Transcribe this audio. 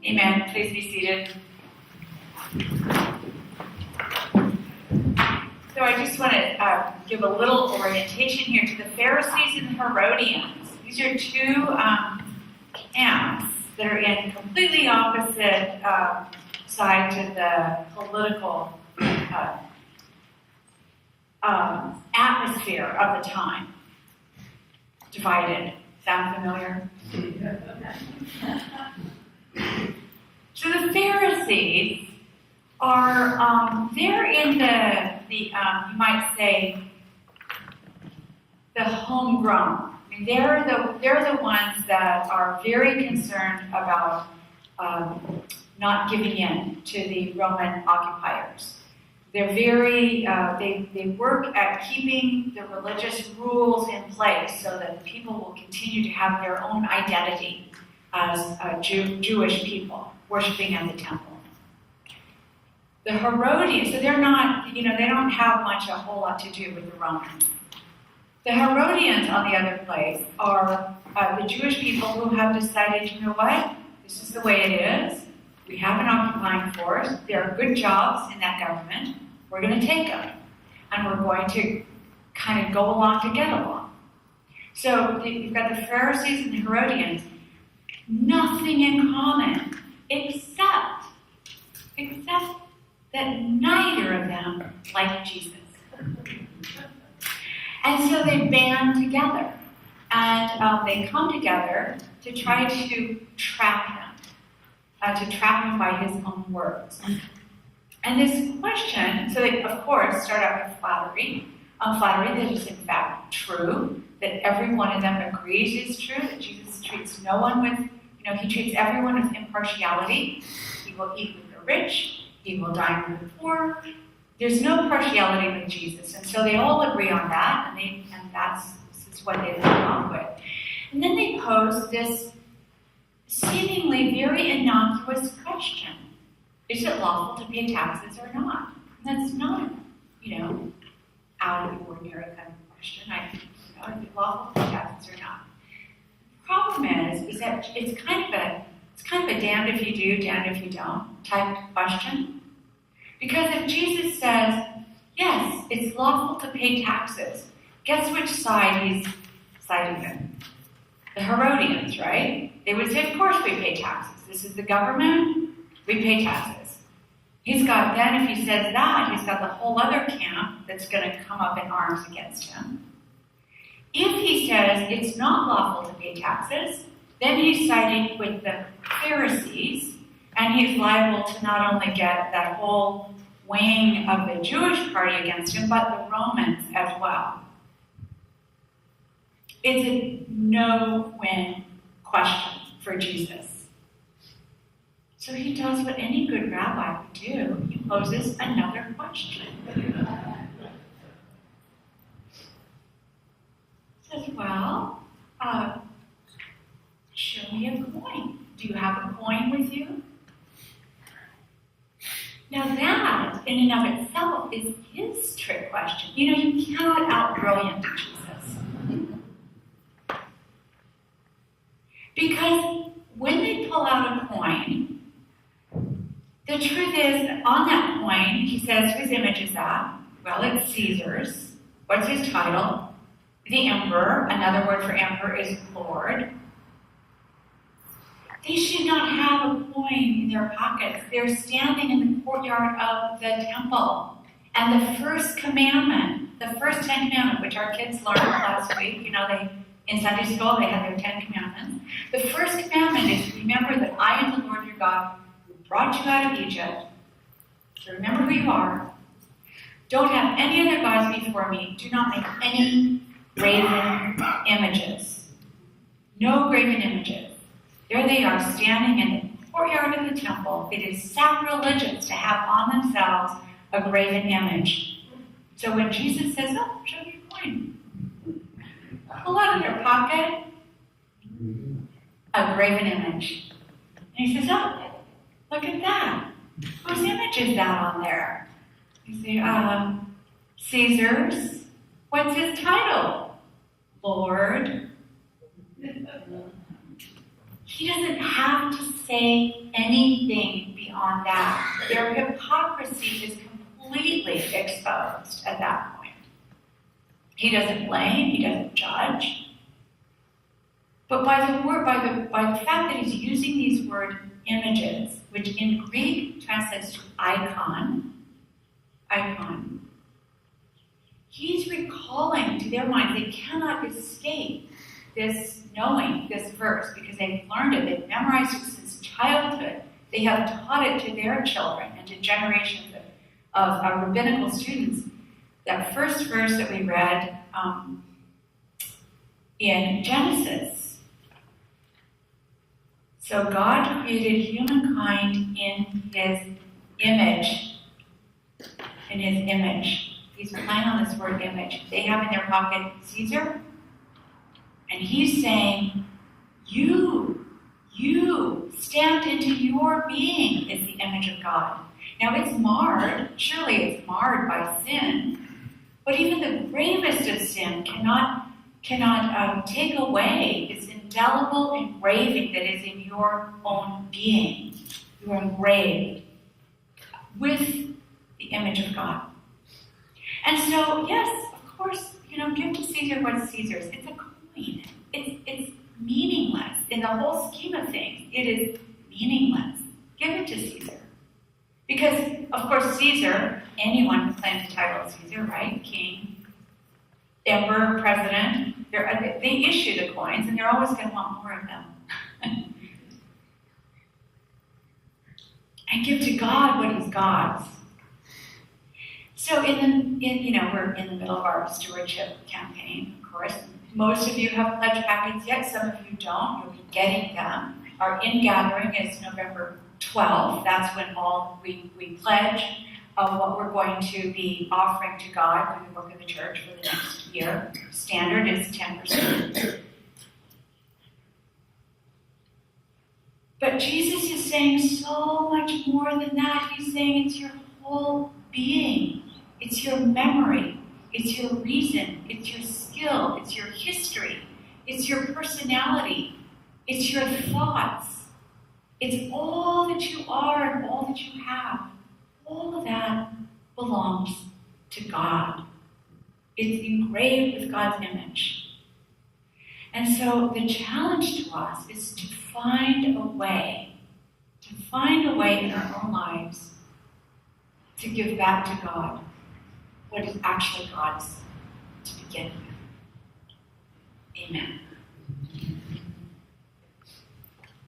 Amen. Please be seated. So I just want to give a little orientation here to the Pharisees and the Herodians. These are two camps that are in completely opposite sides of the political atmosphere of the time. Divided. Sound familiar? So the Pharisees are they're in the you might say the homegrown. I mean, they're the ones that are very concerned about not giving in to the Roman occupiers. They're very they work at keeping the religious rules in place so that people will continue to have their own identity as Jewish people worshiping at the temple. The Herodians, so they're not, they don't have a whole lot to do with the Romans. The Herodians, on the other place, are the Jewish people who have decided, you know what, this is the way it is. We have an occupying force. There are good jobs in that government. We're going to take them. And we're going to kind of go along to get along. So you've got the Pharisees and the Herodians, nothing in common except that neither of them liked Jesus. And so they band together. And they come together to try to trap him by his own words. And this question, so they, of course, start out with flattery that is in fact true, that every one of them agrees is true, that Jesus treats no one with, he treats everyone with impartiality. He will eat with the rich, he will dine with the poor. There's no partiality with Jesus, and so they all agree on that, and this is what they live along with. And then they pose this seemingly very innocuous question. Is it lawful to pay taxes or not? And that's not, out of the ordinary kind of question. Is it lawful to pay taxes or not? The problem is that it's kind of a damned if you do, damned if you don't type question. Because if Jesus says, yes, it's lawful to pay taxes, guess which side he's siding with? The Herodians, right? They would say, of course we pay taxes. This is the government, we pay taxes. If he says that, he's got the whole other camp that's going to come up in arms against him. If he says it's not lawful to pay taxes, then he's siding with the Pharisees, and he's liable to not only get that whole wing of the Jewish party against him, but the Romans as well. It's a no-win question for Jesus. So he does what any good rabbi would do. He poses another question. He says, show me a coin. Do you have a coin with you? Now that, in and of itself, is his trick question. You cannot out-brilliant Jesus. Because when they pull out a coin, the truth is, on that coin, he says, whose image is that? Well, it's Caesar's. What's his title? The emperor. Another word for emperor is Lord. They should not have a coin in their pockets. They're standing in the courtyard of the temple. And the first commandment, the first 10 commandments, which our kids learned last week, in Sunday school, they had their 10 commandments. The first commandment is to remember that I am the Lord your God who brought you out of Egypt. So remember who you are. Don't have any other gods before me. Do not make any graven images. No graven images. There they are, standing in the courtyard of the temple. It is sacrilegious to have on themselves a graven image. So when Jesus says, show me your coin, pull out of their pocket a graven image. And he says, look at that. Whose image is that on there? You say, Caesar's. What's his title? Lord. He doesn't have to say anything beyond that. Their hypocrisy is completely exposed at that point. He doesn't blame, he doesn't judge. But by the fact that he's using these word images, which in Greek translates to icon, he's recalling to their minds, they cannot escape this knowing this verse because they've learned it, they've memorized it since childhood. They have taught it to their children and to generations of rabbinical students. That first verse that we read in Genesis. So God created humankind in his image. In his image. He's playing on this word image. They have in their pocket Caesar. And he's saying, you stamped into your being is the image of God. Now it's marred, surely it's marred by sin, but even the gravest of sin cannot take away this indelible engraving that is in your own being. You are engraved with the image of God. And so, yes, of course, give to Caesar what's Caesar's. It's a coin. It's meaningless. In the whole scheme of things, it is meaningless. Give it to Caesar. Because, of course, Caesar, anyone who claims the title of Caesar, right? King, emperor, president, they issue the coins, and they're always going to want more of them. And give to God what is God's. So we're in the middle of our stewardship campaign, of course. Most of you have pledge packets yet, some of you don't. You'll be getting them. Our in-gathering is November 12th. That's when we pledge what we're going to be offering to God through the work of the church for the next year. Standard is 10%. But Jesus is saying so much more than that. He's saying it's your whole being. It's your memory. It's your reason. It's your skill. It's your history. It's your personality. It's your thoughts. It's all that you are and all that you have. All of that belongs to God. It's engraved with God's image. And so the challenge to us is to find a way in our own lives to give back to God what is actually God's to begin with. Amen.